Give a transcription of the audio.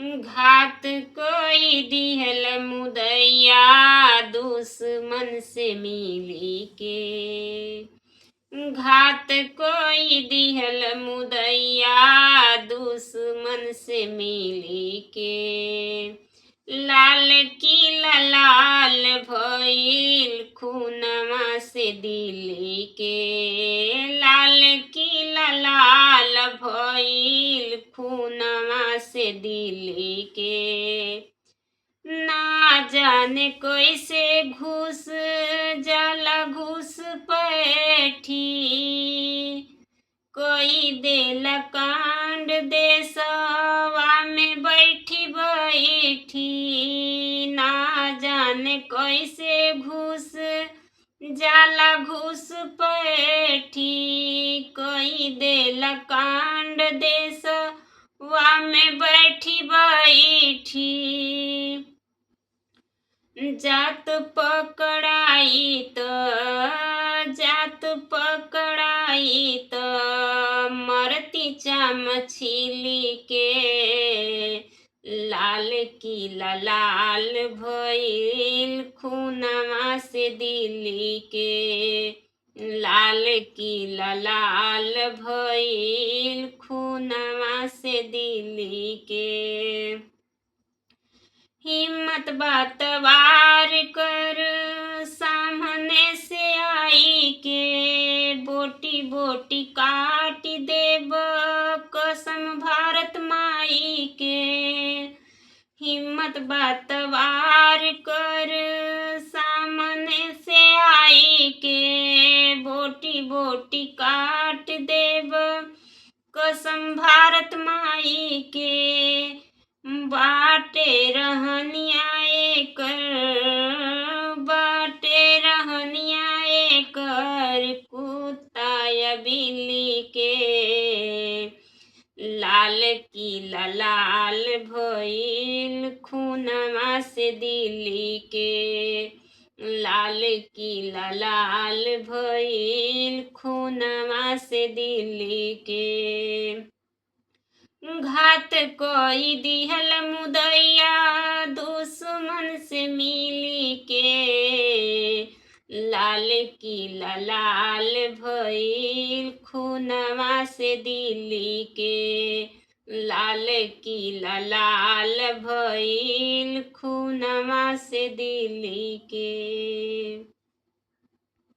घात कोई दिहल मुदैया दुश्मन से मिली के। घात कोई दिहल मुदैया दुश्मन से मिली के। लाल किला लाल भइल खूनमा से दिली के। लाल किला लाल भइल खूनमा से दिली के। ना जाने कैसे घुस जाला घुस पैठी। कोई देला कांड देशवा में बैठी बैठी। ना जाने कैसे घुस जाला घुस पैठी। कोई देला कांड देशवा में बैठी बैठी। जात पकड़ाई त मरती चाम छिली के। लाल किला लाल भइल खूनमा से दिली के। लाल किला लाल भइल खूनमा से दिली के। हिम्मत बातवार कर सामने से आई के। बोटी बोटी काट देब कसम भारत माई के। हिम्मत बातवार कर सामने से आई के। बोटी बोटी काट देब कसम भारत माई के। बाटे रहनिया एकर कुत्ता या बिल्ली के। लाल किला लाल भइल खूनमा से दिली के। लाल किला लाल भइल खूनमा से दिली के। घात कोई दिहल मुदैया दुश्मन से मिली के। लाल किला लाल भइल खूनमा से दिली के। लाल किला लाल भइल खूनमा से दिली के।